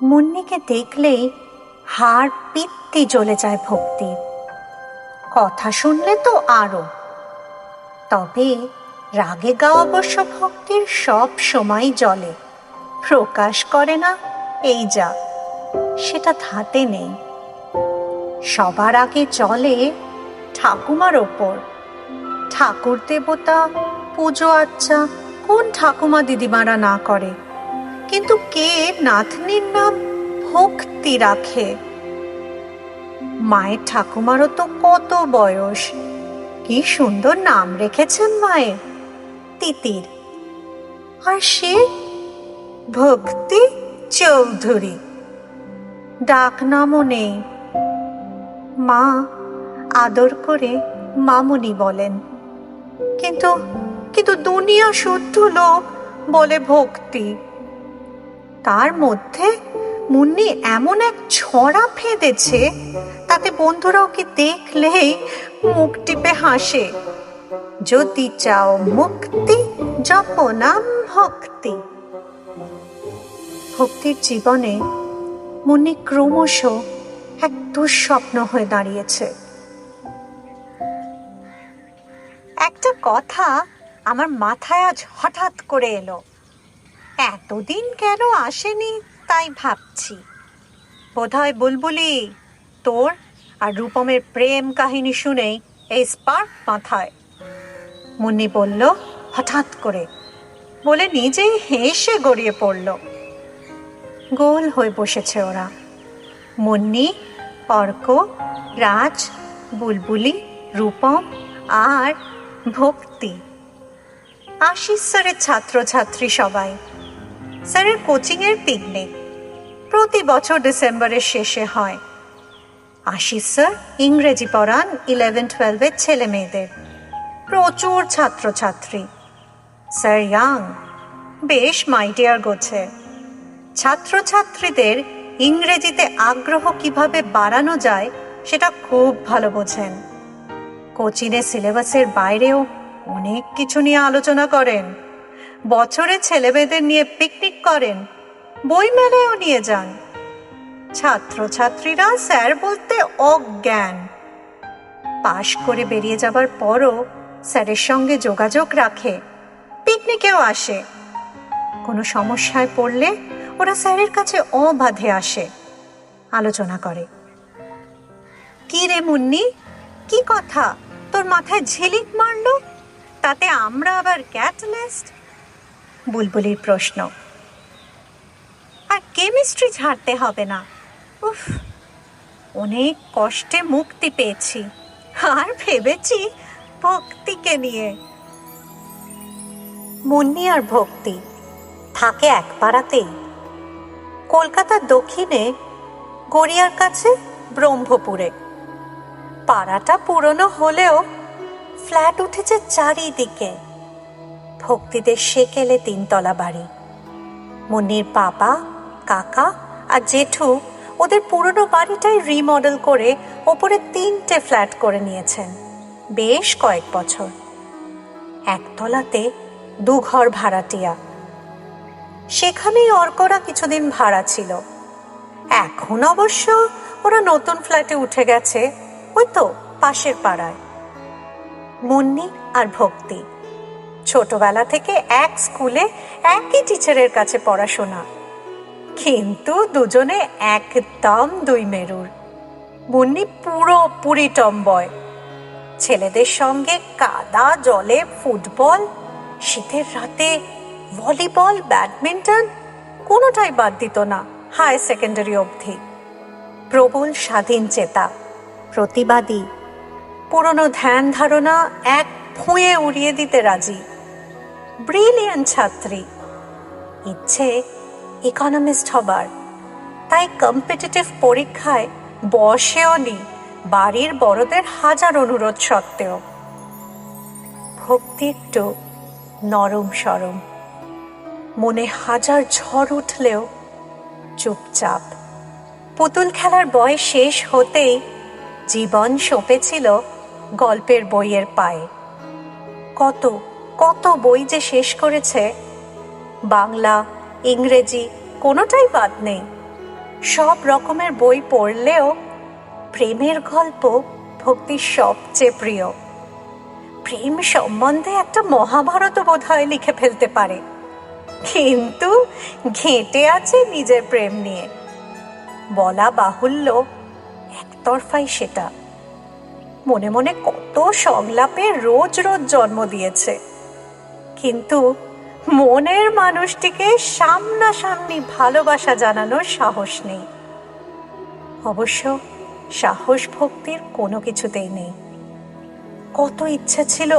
মুন্নিকে দেখলেই হাড় পিত্তি জ্বলে যায় ভক্তির। কথা শুনলে তো আরো। তবে রাগে গা অবশ্য ভক্তির সব সময় জ্বলে, প্রকাশ করে না, এই যা, সেটা ধাতে নেই। সবার আগে চলে ঠাকুমার ওপর। ঠাকুর দেবতা পুজো আচ্ছা কোন ঠাকুমা দিদিমারা না করে, কিন্তু কে নাতনির নাম ভক্তি রাখে? মায়ের ঠাকুমারও তো কত বয়স, কি সুন্দর নাম রেখেছেন মায়ের, তিতির। আর সে ভক্তি চৌধুরী, ডাক নামও নেই। মা আদর করে মামুনি বলেন, কিন্তু কিন্তু দুনিয়া শুদ্ধ লোক বলে ভক্তি। তার মধ্যে মুন্নি এমন এক ছড়া ফেঁদেছে, তাতে বন্ধুরা ওকে দেখলেই মুখ টিপে হাসে। যদি চাও মুক্তি, জপ নাম ভক্তি। ভক্তির জীবনে মুন্নি ক্রমশ এক দুঃস্বপ্ন হয়ে দাঁড়িয়েছে। একটা কথা আমার মাথায় আজ হঠাৎ করে এলো, এতদিন কেন আসেনি তাই ভাবছি। বোধহয় বুলবুলি, তোর আর রূপমের প্রেম কাহিনী শুনেই এই স্পার্ক মাথায়। মুন্নি বলল হঠাৎ করে, বলে নিজেই হেসে গড়িয়ে পড়ল। গোল হয়ে বসেছে ওরা, মুন্নি, অর্ক, রাজ, বুলবুলি, রূপম আর ভক্তি। আশিস স্যারের ছাত্রছাত্রী সবাই। স্যারের কোচিংয়ের পিকনিক প্রতি বছর ডিসেম্বরের শেষে হয়। আশিস স্যার ইংরেজি পড়ান 11-12 ছেলে মেয়েদের, প্রচুর ছাত্রছাত্রী। স্যার ইয়াং, বেশ মাইডিয়ার গোছে। ছাত্রছাত্রীদের ইংরেজিতে আগ্রহ কিভাবে বাড়ানো যায় সেটা খুব ভালো বোঝেন। কোচিংয়ের সিলেবাসের বাইরেও অনেক কিছু নিয়ে আলোচনা করেন। বছরে ছেলেমেয়েদের নিয়ে পিকনিক করেন, বই মেলায়ও নিয়ে যান। ছাত্রছাত্রীরা স্যার বলতে অজ্ঞান। পাশ করে বেরিয়ে যাবার পরও স্যারের সঙ্গে যোগাযোগ রাখে, পিকনিকেও আসে। কোনো সমস্যায় পড়লে ওরা স্যারের কাছে অবাধে আসে, আলোচনা করে। কি রে মুন্নি, কি কথা তোর মাথায় ঝিলিক মারলো? তাতে আমরা আবার ক্যাটালিস্ট? বুলবুলির প্রশ্ন। আর কেমিস্ট্রি ছাড়তে হবে না। উফ, অনেক কষ্টে মুক্তি পেয়েছি, আর ভেবেছি ভক্তিকে নিয়ে। মুন্নি আর ভক্তি থাকে এক পাড়াতেই, কলকাতার দক্ষিণে গড়িয়ার কাছে ব্রহ্মপুরে। পাড়াটা পুরনো হলেও ফ্ল্যাট উঠেছে চারিদিকে। ভক্তিদের সেকেলে 3 তলা বাড়ি। মুন্নির বাবা, কাকা আর জেঠু ওদের পুরনো বাড়িটাই রিমডেল করে ওপরে 3টে ফ্ল্যাট করে নিয়েছেন বেশ কয়েক বছর। একতলাতে 2 ঘর ভাড়াটিয়া। সেখানেই অর্করা কিছুদিন ভাড়া ছিল। এখন অবশ্য ওরা নতুন ফ্ল্যাটে উঠে গেছে, ওই তো পাশের পাড়ায়। মুন্নি আর ভক্তি ছোটবেলা থেকে এক স্কুলে একই টিচারের কাছে পড়াশোনা, কিন্তু দুজনে একদম 2 মেরুর। মুন্নি পুরোপুরি টমবয়। ছেলেদের সঙ্গে কাদা জলে ফুটবল, শীতের রাতে ভলিবল, ব্যাডমিন্টন কোনোটাই বাদ দিত না হাই সেকেন্ডারি অবধি। প্রবল স্বাধীন চেতা, প্রতিবাদী, পুরনো ধ্যান ধারণা এক ভুঁয়ে উড়িয়ে দিতে রাজি। ব্রিলিয়ান্ট ছাত্রী, ইচ্ছে ইকোনমিস্ট হবার, তাই কম্পিটিটিভ পরীক্ষায় বসেও নি বাড়ির বড়দের হাজার অনুরোধ সত্ত্বেও। ভক্তি একটু নরম সরম, মনে হাজার ঝড় উঠলেও চুপচাপ। পুতুল খেলার বয়স শেষ হতেই জীবন সঁপেছিল গল্পের বইয়ের পায়ে। কত কত বই যে শেষ করেছে, বাংলা, ইংরেজি কোনোটাই বাদ নেই। সব রকমের বই পড়লেও প্রেমের গল্প ভক্তির সবচেয়ে প্রিয়। প্রেম সম্বন্ধে একটা মহাভারত বোধহয় লিখে ফেলতে পারে, কিন্তু ঘেঁটে আছে নিজের প্রেম নিয়ে। বলা বাহুল্য, একতরফাই সেটা। মনে মনে কত সংলাপে রোজ রোজ জন্ম দিয়েছে, কিন্তু মনের মানুষটিকে সামনাসামনি ভালোবাসা জানানোর সাহস নেই। অবশ্য সাহস ভক্তির কোনো কিছুতেই নেই। কত ইচ্ছে ছিল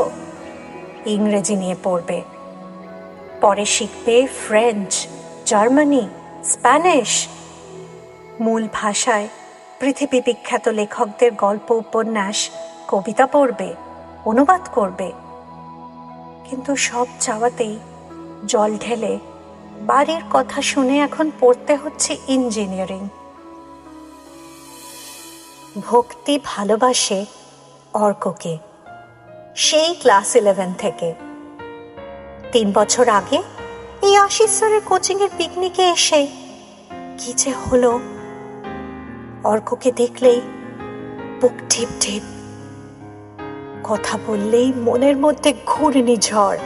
ইংরেজি নিয়ে পড়বে, পরে শিখবে ফ্রেঞ্চ, জার্মানি, স্প্যানিশ। মূল ভাষায় পৃথিবী বিখ্যাত লেখকদের গল্প, উপন্যাস, কবিতা পড়বে, অনুবাদ করবে। কিন্তু সব চাওয়াতেই জল ঢেলে বাড়ির কথা শুনে এখন পড়তে হচ্ছে ইঞ্জিনিয়ারিং। ভক্তি ভালোবাসে অর্ককে সেই ক্লাস 11 থেকে। 3 বছর আগে এই আশিস স্যারের কোচিংয়ের পিকনিকে এসে কি যে হলো, অর্ককে দেখলেই বুক ঢিপ ঢিপ, কথা বললেই মনের মধ্যে ঘূর্ণি ঝড়।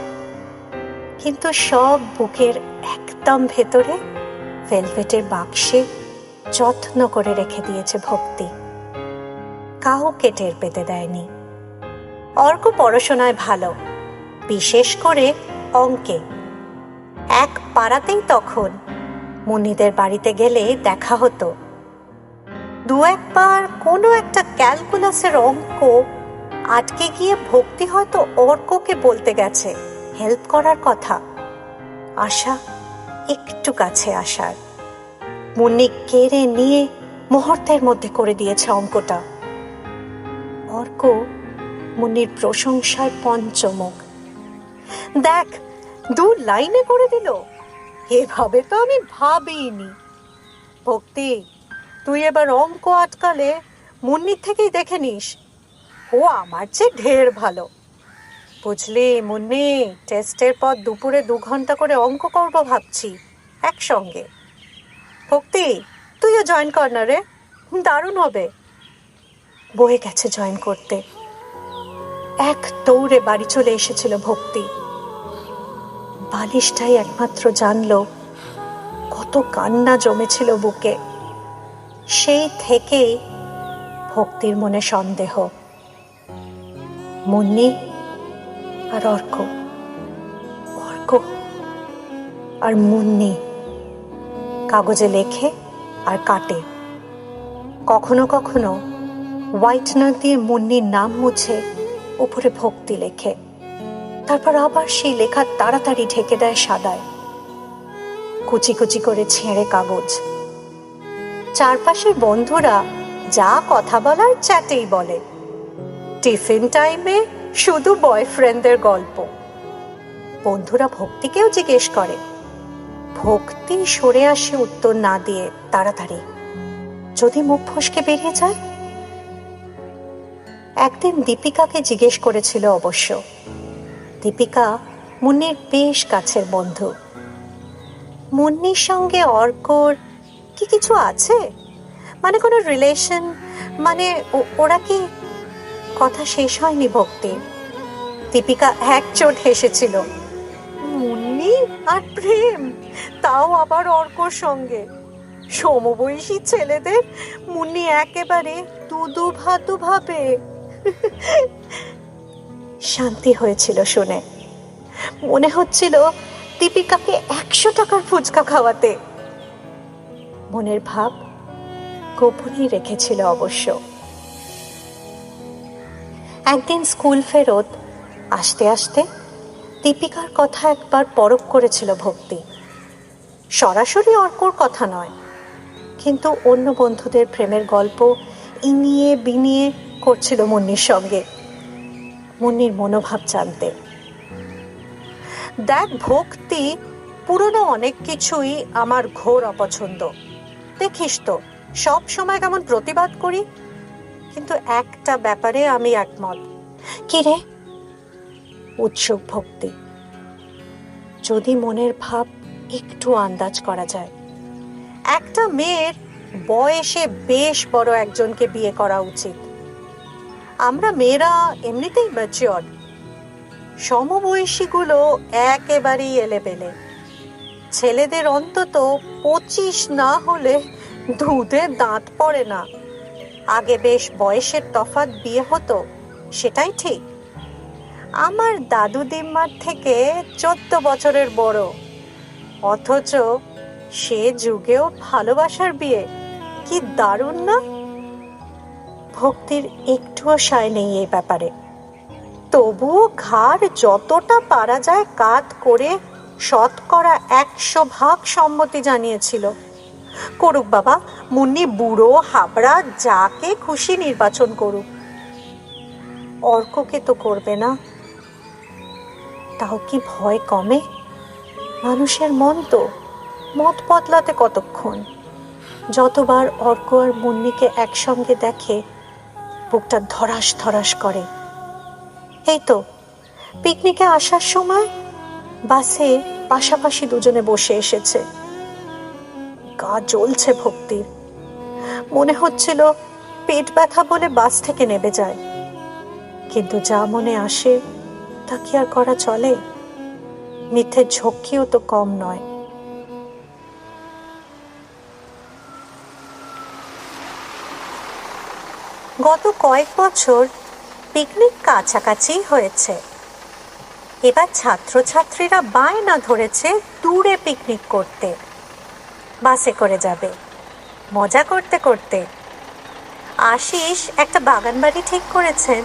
কিন্তু সব বুকের একদম ভেতরে ভেলভেটের বাক্সে যত্ন করে রেখে দিয়েছে ভক্তি, কাউকে টের পেতে দেয়নি। অর্ক পড়াশোনায় ভালো, বিশেষ করে অঙ্কে। এক পাড়াতেই তখন মুন্নিদের বাড়িতে গেলে দেখা হতো। 2-1 বার কোনো একটা ক্যালকুলাসের অঙ্ক আটকে গিয়ে ভক্তি হয়তো অর্ককে বলতে গেছে হেল্প করার কথা। আশা একটু কাছে আসার, মুন্নি কেড়ে নিয়ে মুহূর্তের মধ্যে করে দিয়েছে অঙ্কটা। অর্ক মুন্নির প্রশংসায় পঞ্চমুখ। দেখ, 2 লাইনে করে দিল, এভাবে তো আমি ভাবিনি। ভক্তি, তুই এবার অঙ্ক আটকালে মুন্নির থেকেই দেখে নিস, ও আমার চেয়ে ঢের ভালো। বুঝলি মুন্নি, টেস্টের পর দুপুরে 2 ঘন্টা করে অঙ্ক করবো ভাবছি একসঙ্গে। ভক্তি, তুইও জয়েন কর না রে, দারুণ হবে। বয়ে গেছে জয়েন করতে। এক দৌড়ে বাড়ি চলে এসেছিল ভক্তি। বালিশটাই একমাত্র জানলো কত কান্না জমেছিল বুকে। সেই থেকেই ভক্তির মনে সন্দেহ। মুন্নি আর অর্ক, অর্ক আর মুন্নি কাগজে লেখে আর কাটে। কখনো কখনো হোয়াইটনার দিয়ে মুন্নির নাম মুছে উপরে ভক্তি লেখে, তারপর আবার সেই লেখা তাড়াতাড়ি ঢেকে দেয় সাদায়। কুচি কুচি করে ছেঁড়ে কাগজ। চারপাশের বন্ধুরা যা কথা বলার চ্যাটেই বলে। টিফিন টাইমে শুধু বয়ফ্রেন্ডদের গল্প। বন্ধুরা ভক্তিকেও জিজ্ঞেস করে, ভক্তি সরে আসে উত্তর না দিয়ে তাড়াতাড়ি, যদি মুখ ফসকে বেরিয়ে যায়। একদিন দীপিকাকে জিজ্ঞেস করেছিল অবশ্য। দীপিকা মুন্নির বেশ কাছের বন্ধু। মুন্নির সঙ্গে অর্কর কি কিছু আছে, মানে কোনো রিলেশন, মানে ওরা কি? কথা শেষ হয়নি ভক্তির। দীপিকা একচোট হেসেছিল। মুন্নি আর প্রেম, তাও আবার অর্কর সঙ্গে। সমবয়সী ছেলেদের মুন্নি একেবারে দুদু ভাদু ভাবে। শান্তি হয়েছিল শুনে। মনে হচ্ছিল দীপিকাকে 100 টাকার ফুচকা খাওয়াতে। মনের ভাব গোপনই রেখেছিল অবশ্য। একদিন স্কুল ফেরত আসতে আসতে দীপিকার কথা একবার পরখ করেছিল ভক্তি। সরাসরি অর্কর কথা নয়, কিন্তু অন্য বন্ধুদের প্রেমের গল্প ইনিয়ে বিনিয়ে করছিল মুন্নির সঙ্গে, মুন্নির মনোভাব জানতে। দেখ ভক্তি, পুরনো অনেক কিছুই আমার ঘোর অপছন্দ। দেখিস তো সব সময় কেমন প্রতিবাদ করি, কিন্তু একটা ব্যাপারে আমি একমত। কি রে? উৎসুক ভক্তি। যদি মনের ভাব একটু আন্দাজ করা যায়, একটা মেয়ের বয়সে বেশ বড় একজনকে বিয়ে করা উচিত। আমরা মেয়েরা এমনিতেই ম্যাচিওর, সমবয়সীগুলো একেবারেই এলেবেলে। ছেলেদের অন্তত 25 না হলে দুধে দাঁত পড়ে না। আগে বেশ বয়সের তফাৎ বিয়ে হতো, সেটাই ঠিক। আমার দাদু দিম্মার থেকে 14 বছরের বড়, অথচ সে যুগেও ভালোবাসার বিয়ে। কি দারুণ না? ভক্তির একটুও সায় নেই এই ব্যাপারে। তবুও ঘাড় যতটা পারা যায় কাত করে 100% সম্মতি জানিয়েছিল। করুক বাবা, মুন্নি বুড়ো হাবড়া যাকে খুশি নির্বাচন করুক, অর্ককে তো করবে না। তাও কি ভয় কমে? মানুষের মন তো, মত বদলাতে কতক্ষণ। যতবার অর্ক আর মুন্নিকে একসঙ্গে দেখে বুকটা ধরাস ধরাস করে। এই তো পিকনিকে আসার সময় বাসে পাশাপাশি দুজনে বসে এসেছে। গা জ্বলছে ভক্তির। মনে হচ্ছিল পেট ব্যথা বলে বাস থেকে নেমে যায়, কিন্তু যা মনে আসে তা কি আর করা চলে? মিথ্যে ঝক্কিও তো কম নয়। গত কয়েক বছর পিকনিক কাছাকাছি হয়েছে। এবার ছাত্রছাত্রীরা বায়না ধরেছে দূরে পিকনিক করতে। বাসে করে যাবে, মজা করতে করতে। আশিস একটা বাগান বাড়ি ঠিক করেছেন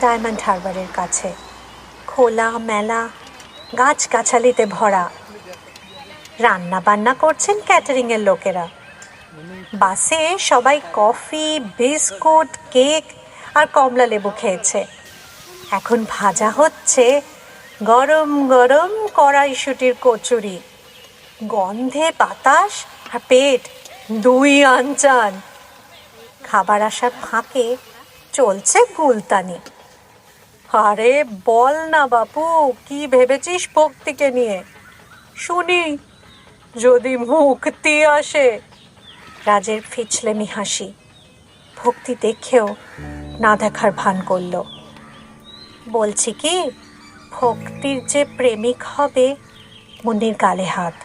ডায়মন্ড হারবারের কাছে। খোলা মেলা, গাছগাছালিতে ভরা। রান্না বান্না করছেন ক্যাটারিং এর লোকেরা। বাসে সবাই কফি, বিস্কুট, কেক আর কমলা লেবু খেয়েছে। এখন ভাজা হচ্ছে গরম গরম কড়াইশুটির কচুরি। গন্ধে বাতাস আর পেট দুই আনচান। খাবার আসার ফাঁকে চলছে গুলতানি। আরে বল না বাপু, কি ভেবেছিস ভক্তিকে নিয়ে? শুনি, যদি মুক্তি আসে। রাজের ফিচলেমি হাসি। ভক্তি দেখেও না দেখার ভান করল। বলছি কি, ভক্তির যে প্রেমিক হবে। মুন্নির গালে হাত।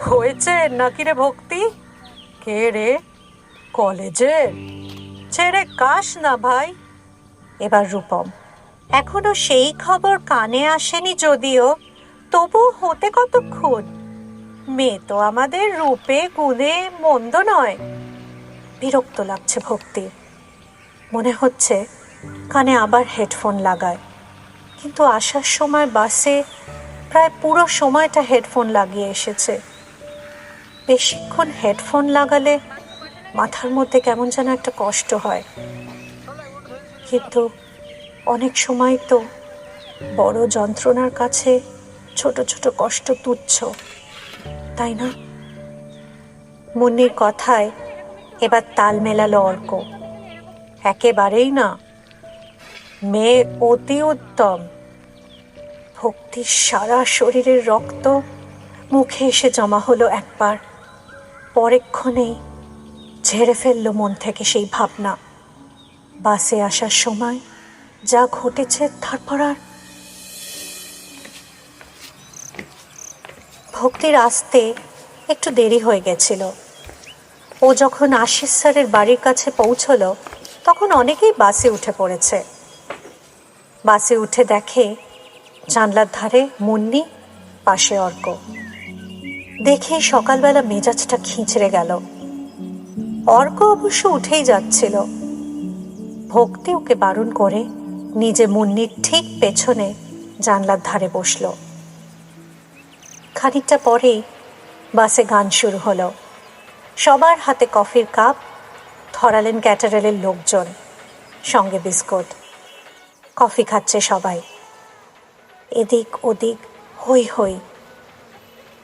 হয়েছে নাকি রে ভক্তি? কে রে? কলেজের? ছেড়ে কাস না ভাই। এবার রূপম। এখনো সেই খবর কানে আসেনি যদিও, তবু হতে কতক্ষণ। মেয়ে তো আমাদের রূপে গুণে মন্দ নয়। বিরক্ত লাগছে ভক্তির। মনে হচ্ছে কানে আবার হেডফোন লাগায়, কিন্তু আসার সময় বাসে প্রায় পুরো সময়টা হেডফোন লাগিয়ে এসেছে। বেশিক্ষণ হেডফোন লাগালে মাথার মধ্যে কেমন যেন একটা কষ্ট হয়। কিন্তু অনেক সময় তো বড় যন্ত্রণার কাছে ছোট ছোট কষ্ট তুচ্ছ, তাই না? মুন্নির কথায় এবার তাল মেলালো অর্ক। একেবারেই না, মেয়ে অতি উত্তম। ভক্তির সারা শরীরের রক্ত মুখে এসে জমা হলো একবার। পরেক্ষণেই ঝেড়ে ফেললো মন থেকে সেই ভাবনা। বাসে আসার সময় যা ঘটেছে তারপর আর। ভক্তির আসতে একটু দেরি হয়ে গেছিল। ও যখন আশিস স্যারের বাড়ির কাছে পৌঁছলো তখন অনেকেই বাসে উঠে পড়েছে। বাসে উঠে দেখে জানলার ধারে মুন্নি, পাশে অর্ক। দেখে সকালবেলা মেজাজটা খিঁচড়ে গেল। অর্ক অবশ্য উঠেই যাচ্ছিল। ভক্তি ওকে বারণ করে নিজে মুন্নির ঠিক পেছনে জানলার ধারে বসল। খানিকটা পরেই বাসে গান শুরু হলো। সবার হাতে কফির কাপ, ধরালেন ক্যাটারেলের লোকজন, সঙ্গে বিস্কুট। কফি খাচ্ছে সবাই। এদিক ওদিক হই হই।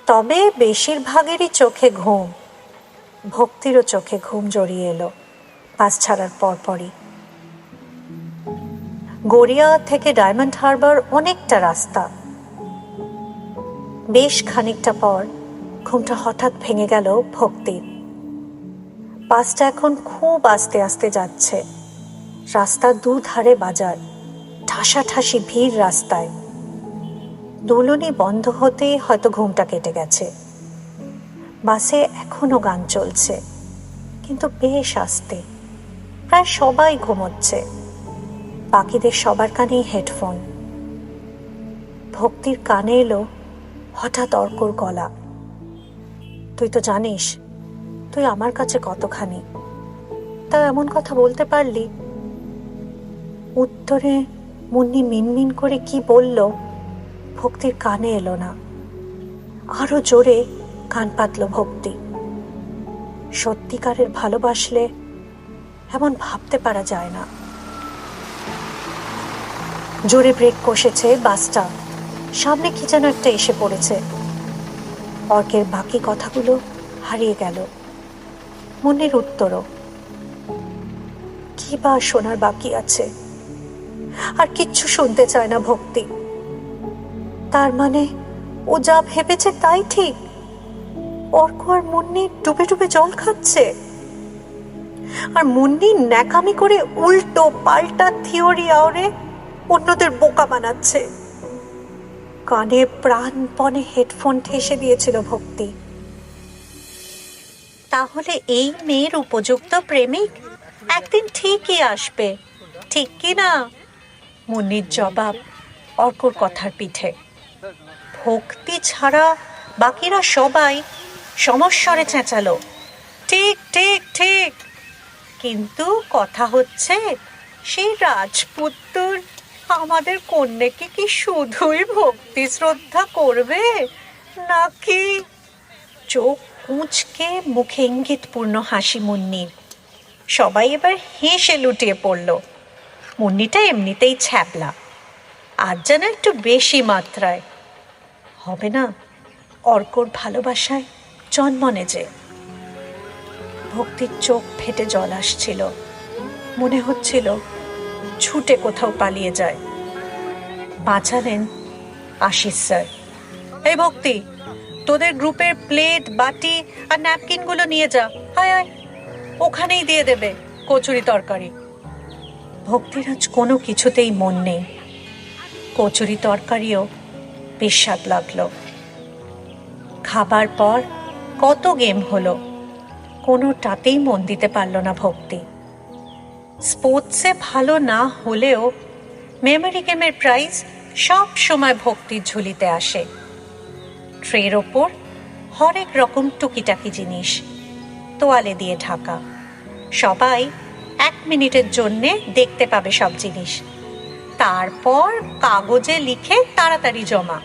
তবে বেশিরভাগেরই চোখে ঘুম। ভক্তিরও চোখে ঘুম জড়িয়ে এলো বাস ছাড়ার পরপরই। গড়িয়া থেকে ডায়মন্ড হারবার অনেকটা রাস্তা। বেশ খানিকটা পর ঘুমটা হঠাৎ ভেঙে গেল ভক্তির। বাসটা এখন খুব আস্তে আস্তে যাচ্ছে। রাস্তার দুধারে বাজার, ঠাসাঠাসি ভিড় রাস্তায়। দোলনি বন্ধ হতে হয়তো ঘুমটা কেটে গেছে। বাসে এখনো গান চলছে, কিন্তু বেশ আস্তে। প্রায় সবাই ঘুমোচ্ছে, বাকিদের সবার কানেই হেডফোন। ভক্তির কানে এলো হঠাৎ অর্কর গলা। তুই তো জানিস তুই আমার কাছে কতখানি, তা এমন কথা বলতে পারলি? উত্তরে মুন্নি মিনমিন করে কি বলল ভক্তির কানে এলো না। আরো জোরে কান পাতল ভক্তি। সত্যিকারের ভালোবাসলে এমন ভাবতে পারা যায় না। জোরে ব্রেক কষেছে বাসটা। সামনে কি যেন একটা এসে পড়েছে। অর্কের বাকি কথাগুলো হারিয়ে গেল। মুন্নির উত্তরও। কি বা শোনার বাকি আছে? আর কিচ্ছু শুনতে চায় না ভক্তি। তার মানে ও যা ভেবেছে তাই ঠিক? অর্ক আর মুন্নি ডুবে ডুবে জল খাচ্ছে, আর মুন্নি ন্যাকামি করে উল্টো পাল্টা থিওরি আওড়ে অন্যদের বোকা বানাচ্ছে। কানে প্রাণপণে হেডফোন ঠেসে দিয়েছিল ভক্তি। তাহলে এই মেয়ের উপযুক্ত প্রেমিক একদিন ঠিকই আসবে, ঠিক কি না? মুন্নির জবাব অর্কর কথার পিঠে। ভক্তি ছাড়া বাকিরা সবাই সমস্বরে চেঁচালো, ঠিক ঠিক ঠিক। কিন্তু কথা হচ্ছে, সেই রাজপুত্তর আমাদের কন্যাকে কি শুধুই ভক্তি শ্রদ্ধা করবে, নাকি? চোখ কুঁচকে মুখে ইঙ্গিতপূর্ণ হাসি মুন্নির। সবাই এবার হেসে লুটিয়ে পড়ল। মুন্নিটা এমনিতেই ছ্যাবলা, আজ যেন একটু বেশি মাত্রায়। হবে না, অর্কর ভালোবাসায় জন্মনে যে। ভক্তির চোখ ফেটে জল আসছিল। মনে হচ্ছিল ছুটে কোথাও পালিয়ে যায়। বাঁচালেন আশিস স্যার। এই ভক্তি, তোদের গ্রুপের প্লেট, বাটি আর ন্যাপকিনগুলো নিয়ে যা। হায় হায়, ওখানেই দিয়ে দেবে কচুরি তরকারি। ভক্তির আজ কোনো কিছুতেই মন নেই। কচুরি তরকারিও বেশ স্বাদ লাগলো। খাবার পর কত গেম হলো, কোনোটাতেই মন দিতে পারল না ভক্তি। স্পোর্টসে ভালো না হলেও মেমোরি গেমের প্রাইজ সব সময় ভক্তির ঝুলিতে আসে। ট্রের ওপর হরেক রকম টুকিটাকি জিনিস, তোয়ালে দিয়ে ঢাকা। সবাই 1 মিনিটের জন্যে দেখতে পাবে সব জিনিস, তারপর কাগজে লিখে তাড়াতাড়ি জমা।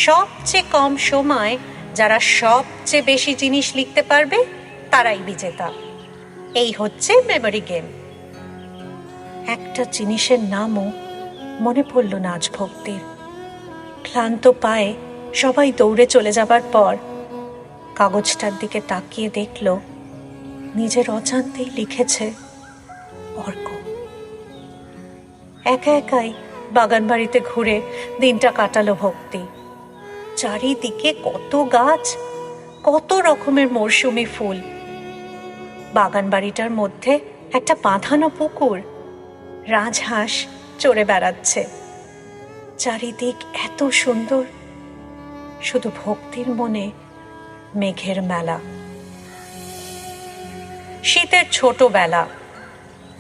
সবচেয়ে কম সময় যারা সবচেয়ে বেশি জিনিস লিখতে পারবে তারাই বিজেতা। এই হচ্ছে মেমোরি গেম। একটা জিনিসের নামও মনে পড়ল না আজ ভক্তির। ক্লান্ত পায়ে সবাই দৌড়ে চলে যাবার পর কাগজটার দিকে তাকিয়ে দেখল নিজের অজান্তেই লিখেছে অর্ক। একা একাই বাগান বাড়িতে ঘুরে দিনটা কাটালো ভক্তি। চারিদিকে কত গাছ, কত রকমের মরশুমি ফুল। বাগান বাড়িটার মধ্যে একটা বাঁধানো পুকুর, রাজহাঁস চড়ে বেড়াচ্ছে। চারিদিক এত সুন্দর, শুধু ভক্তির মনে মেঘের মেলা। শীতের ছোটবেলা,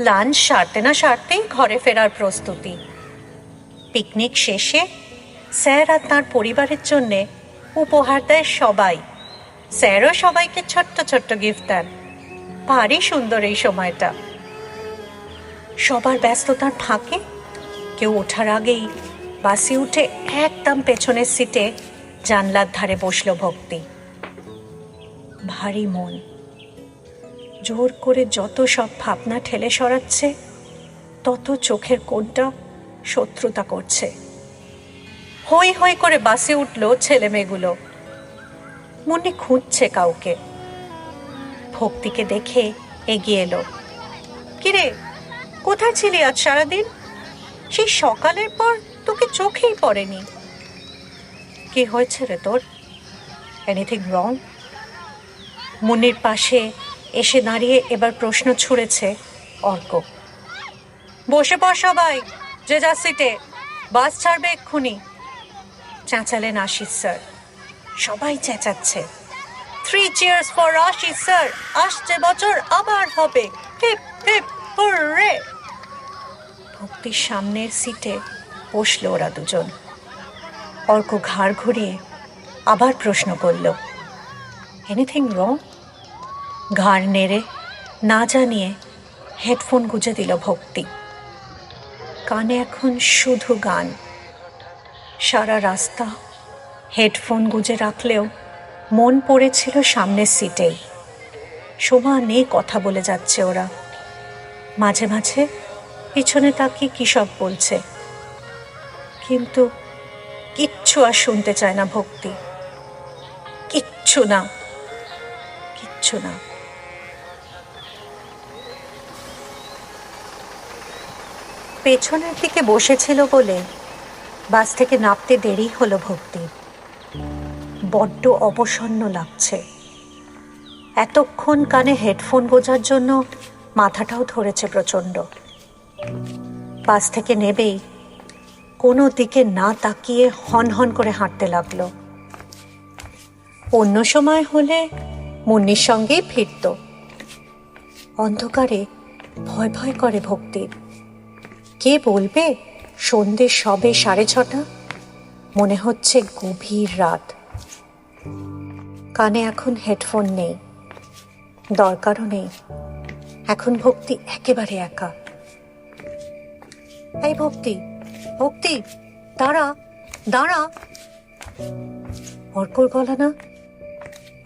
লাঞ্চ সারতে না সারতেই ঘরে ফেরার প্রস্তুতি। পিকনিক শেষে স্যার আর তাঁর পরিবারের জন্যে উপহার দেয় সবাই। স্যারও সবাইকে ছোট্ট ছোট্ট গিফট দেন। ভারী সুন্দর এই সময়টা। সবার ব্যস্ততার ফাঁকে কেউ ওঠার আগেই বাসে উঠে একদম পেছনের সিটে জানলার ধারে বসলো ভক্তি। ভারী মন, জোর করে যত সব ভাবনা ঠেলে সরাচ্ছে, তত চোখের কোণটা শত্রুতা করছে। হই হই করে বাসে উঠল ছেলে মেয়েগুলো। মুন্নি খুঁজছে কাউকে। ভক্তিকে দেখে এগিয়ে এলো। কিরে, কোথায় ছিলি আজ সারাদিন? সেই সকালের পর তোকে চোখেই পড়েনি। কি হয়েছে রে তোর? Anything wrong? মুন্নির পাশে এসে দাঁড়িয়ে এবার প্রশ্ন ছুঁড়েছে অর্ক। বসে পড় সবাই, যে যা সিটে, বাস ছাড়বে এক্ষুনি, চেঁচালেন আশিস স্যার। সবাই চেঁচাচ্ছে, 3 cheers for আশিস স্যার, আসছে বছর আবার হবে, হিপ হিপ হুররে। ভক্তির সামনের সিটে বসলো ওরা দুজন। অর্ক ঘাড় ঘুরিয়ে আবার প্রশ্ন করল, এনিথিং রং? ঘাড় নেড়ে না জানিয়ে হেডফোন গুঁজে দিল ভক্তি। কানে এখন শুধু গান। সারা রাস্তা হেডফোন গুঁজে রাখলেও মন পড়েছিল সামনের সিটেই। সমানে কথা বলে যাচ্ছে ওরা, মাঝে মাঝে পিছনে তাকিয়ে কী সব বলছে, কিন্তু কিচ্ছু আর শুনতে চায় না ভক্তি। কিচ্ছু না, কিচ্ছু না। পেছনের দিকে বসেছিল বলে বাস থেকে নামতে দেরি হলো ভক্তি। বড্ড অবসন্ন লাগছে। এতক্ষণ কানে হেডফোন গোজার জন্য মাথাটাও ধরেছে প্রচণ্ড। বাস থেকে নেবেই কোনো দিকে না তাকিয়ে হন হন করে হাঁটতে লাগলো। অন্য সময় হলে মুন্নির সঙ্গেই ফিরত। অন্ধকারে ভয় ভয় করে ভক্তির। কে বলবে সন্ধে সবে 6:30? মনে হচ্ছে গভীর রাত। কানে এখন হেডফোন নেই, দরকারও নেই। এখন ভক্তি একেবারে একা। এই ভক্তি, ভক্তি, দাঁড়া দাঁড়া। অর্কর গলা না?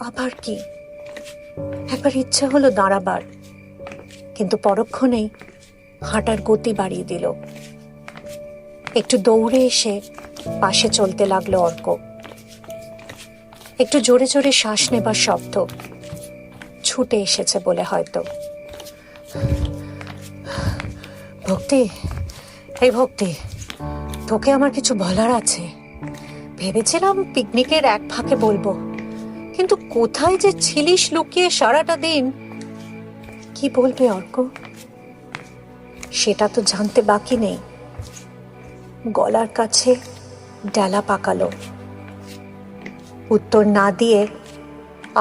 আবার কি? একবার ইচ্ছে হলো দাঁড়াবার, কিন্তু পরক্ষণেই হাঁটার গতি বাড়িয়ে দিল। একটু দৌড়ে এসে পাশে চলতে লাগলো অর্ক। একটু জোরে জোরে শ্বাস নেবার শব্দ, ছুটে এসেছে বলে হয়তো। ভক্তি, এই ভক্তি, তোকে আমার কিছু বলার আছে। ভেবেছিলাম পিকনিকের এক ফাঁকে বলবো, কিন্তু কোথায় যে ছিলিস লুকিয়ে সারাটা দিন। কি বলবে অর্ক? সেটা তো জানতে বাকি নেই। গলার কাছে ডালা পাকালো। উত্তর না দিয়ে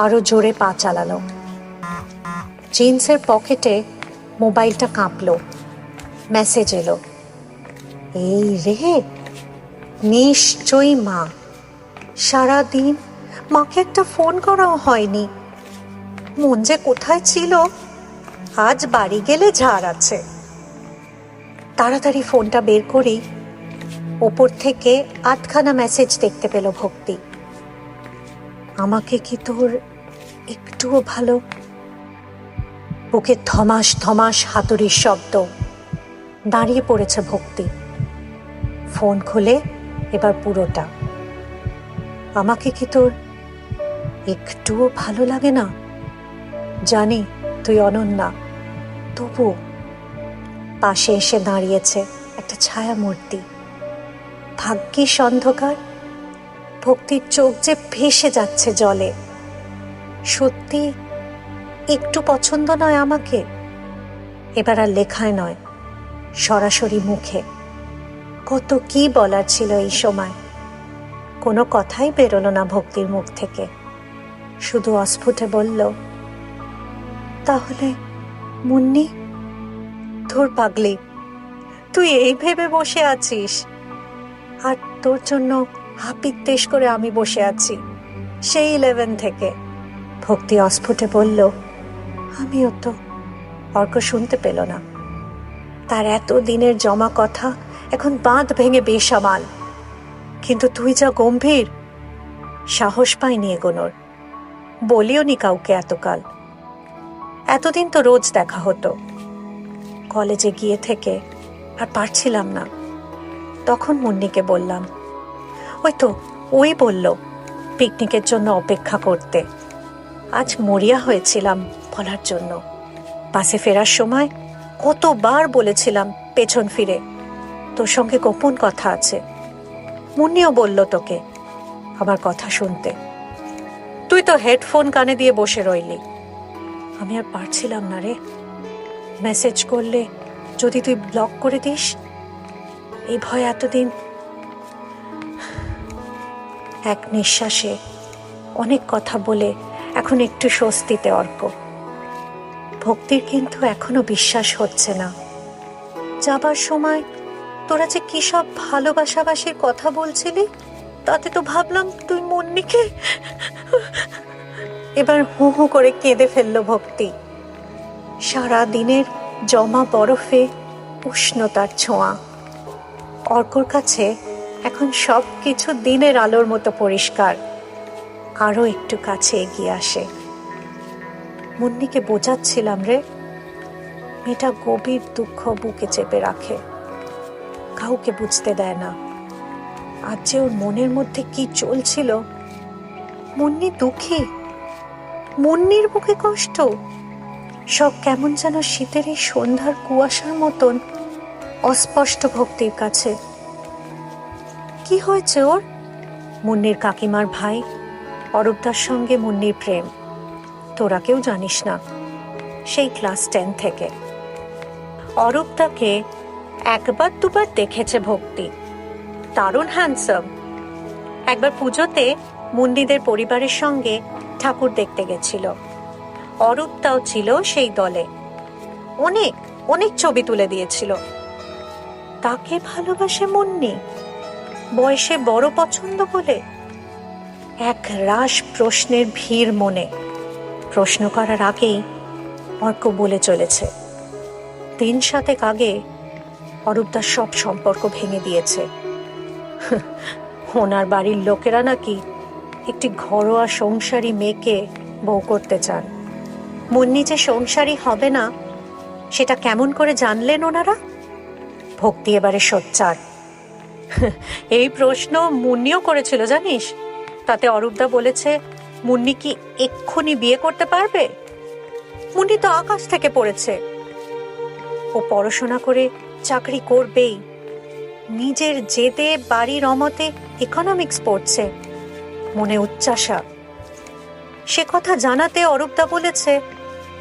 আরো জোরে পা চালালো। জিন্সের পকেটে মোবাইলটা কাঁপলো। মেসেজ এলো, এই রে, নিশ্চয়ই মা। সারাদিন মাকে একটা ফোন করাও হয়নি। মন যে কোথায় ছিল, আজ বাড়ি গেলে ঝাড় আছে। তাড়াতাড়ি ফোনটা বের করেই ওপর থেকে 8খানা মেসেজ দেখতে পেল ভক্তি। আমাকে কি তোর একটুও ভালো? বুকে থমাস থমাস হাতুড়ির শব্দ। দাঁড়িয়ে পড়েছে ভক্তি। ফোন খুলে এবার পুরোটা। আমাকে কি তোর একটুও ভালো লাগে না? জানি তুই অনন্যা, তবু। পাশে এসে দাঁড়িয়েছে একটা ছায়া মূর্তি। ভাগ্যিস অন্ধকার। ভক্তির চোখ যে ভেসে যাচ্ছে জলে। সত্যি একটু পছন্দ নয় আমাকে? এবার আর লেখায় নয়, সরাসরি মুখে। কত কি বলার ছিল এই সময়। কোনো কথাই বেরোলো না ভক্তির মুখ থেকে। শুধু অস্ফুটে বলল, তাহলে মুন্নি? তোর পাগলি, তুই এই ভেবে বসে আছিস, আর তোর জন্য হাপিত্তেশ করে আমি বসে আছি সেই 11 থেকে। ভক্তি অস্ফুটে বলল, আমিও তো। অর্ক শুনতে পেল না। তার এত দিনের জমা কথা এখন বাঁধ ভেঙে বেসামাল। কিন্তু তুই যা গম্ভীর, সাহস পাইনি এগোনোর। বলিও নি কাউকে এতকাল। এতদিন তো রোজ দেখা হতো। কলেজে গিয়ে থেকে আর পারছিলাম না। তখন মুন্নিকে বললাম। ওই বলল পিকনিকের জন্য অপেক্ষা করতে। আজ মরিয়া হয়েছিলাম বলার জন্য। বাসে ফেরার সময় কতবার বলেছিলাম পেছন ফিরে তোর সঙ্গে গোপন কথা আছে। মুন্নিও বলল তোকে আমার কথা শুনতে। তুই তো হেডফোন কানে দিয়ে বসে রইলি। আমি আর পারছিলাম না রে। মেসেজ করলে যদি তুই ব্লক করে দিস, এই ভয় এতদিন। এক নিঃশ্বাসে অনেক কথা বলে এখন একটু স্বস্তিতে অর্ক। ভক্তির কিন্তু এখনো বিশ্বাস হচ্ছে না। যাবার সময় তোরা যে কি সব ভালোবাসাবাসির কথা বলছিলি, তাতে তো ভাবলাম তুই মুন্নিকে। এবার হু হু করে কেঁদে ফেললো ভক্তি। সারা দিনের জমা বরফে উষ্ণতার ছোঁয়া। অর্কর কাছে এখন সব কিছু দিনের আলোর মতো পরিষ্কার। আরো একটু কাছে এগিয়ে আসে। মুন্নিকে বোঝাচ্ছিলাম রে, মেয়েটা গভীর দুঃখ বুকে চেপে রাখে, কাউকে বুঝতে দেয় না। আজ যে ওর মনের মধ্যে কি চলছিল। মুন্নি দুঃখী, মুন্নির বুকে কষ্ট, সব কেমন যেন শীতের এই সন্ধ্যার কুয়াশার মতন অস্পষ্ট ভক্তির কাছে। কি হয়েছে ওর? মুন্নির কাকিমার ভাই অরূপদার সঙ্গে মুন্নির প্রেম, তোরা কেউ জানিস না, সেই ক্লাস 10 থেকে। অরূপদাকে একবার দুবার দেখেছে ভক্তি, দারুণ হ্যান্ডসাম। একবার পুজোতে মুন্নিদের পরিবারের সঙ্গে ঠাকুর দেখতে গেছিল, অরূপদাও ছিল সেই দলে। অনেক অনেক ছবি তুলে দিয়েছিল। তাকে ভালোবাসে মুন্নি, বয়সে বড় পছন্দ বলে? এক রাশ প্রশ্নের ভিড় মনে। প্রশ্ন করার আগেই অর্ক বলে চলেছে, 3-7 আগে অরূপদার সব সম্পর্ক ভেঙে দিয়েছে। ওনার বাড়ির লোকেরা নাকি একটি ঘরোয়া সংসারী মেয়েকে বউ করতে চান। মুন্নি যে সংসারী হবে না, সেটা কেমন করে জানলেন ওনারা? ভক্তি এবারে সোচ্চার। এই প্রশ্ন মুন্নিও করেছিল জানিস। তাতে অরূপদা বলেছে, মুন্নি কি এক্ষুনি বিয়ে করতে পারবে? মুন্নি তো আকাশ থেকে পড়েছে, ও পড়াশোনা করে চাকরি করবেই। নিজের জেদে বাড়ির অমতে ইকোনমিক্স পড়ছে, মনে উচ্চাসা। সে কথা জানাতে অরূপদা বলেছে,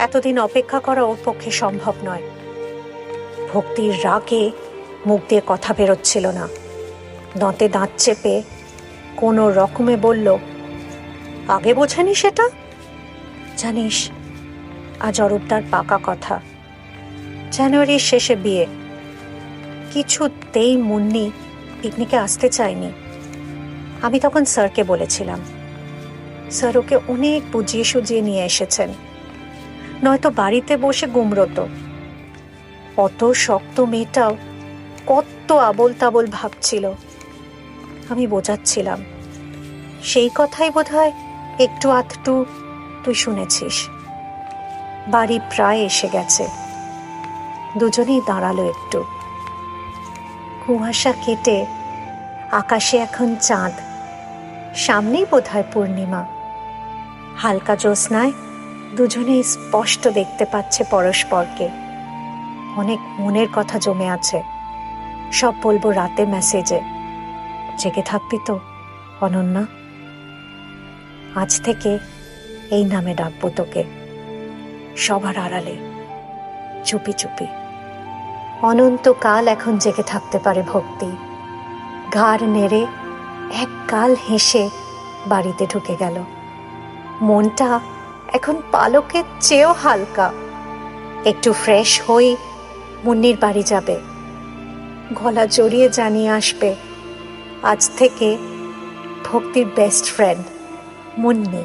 এতদিন অপেক্ষা করা ওর পক্ষে সম্ভব নয়। ভক্তির রাগে মুখ দিয়ে কথা বেরোচ্ছিল না। দাঁতে দাঁত চেপে কোনো রকমে বলল, আগে বোঝেনি সেটা? জানিস, আজ অরূপদার পাকা কথা, জানুয়ারির শেষে বিয়ে। কিছুতেই মুন্নি পিকনিকে আসতে চায়নি। আমি তখন স্যারকে বলেছিলাম, স্যার ওকে অনেক বুঝিয়ে সুজিয়ে নিয়ে এসেছেন, নয়তো বাড়িতে বসে গুমরত। অত শক্ত মেয়েটাও কত আবোল তাবোল ভাবছিল। আমি বোঝাচ্ছিলাম, সেই কথাই বোধহয় একটু আধটু তুই শুনেছিস। বাড়ি প্রায় এসে গেছে। দুজনেই দাঁড়ালো একটু। কুয়াশা কেটে আকাশে এখন চাঁদ, সামনেই বোধহয় পূর্ণিমা। হালকা জ্যোৎস্নায় দুজনেই স্পষ্ট দেখতে পাচ্ছে পরস্পরকে। অনেক মনের কথা জমে আছে, সব বলবো রাতে মেসেজে। জেগে থাকবি তো অনন্যা? আজ থেকে এই নামে ডাকবো তোকে, সবার আড়ালে, চুপি চুপি। অনন্তকাল এখন জেগে থাকতে পারে ভক্তি। ঘাড় নেড়ে এক কাল হেসে বাড়িতে ঢুকে গেল। মনটা এখন পালকের চেয়েও হালকা। একটু ফ্রেশ হই মুন্নির বাড়ি যাবে, গলা জড়িয়ে জানিয়ে আসবে, আজ থেকে ভক্তির বেস্ট ফ্রেন্ড মুন্নি।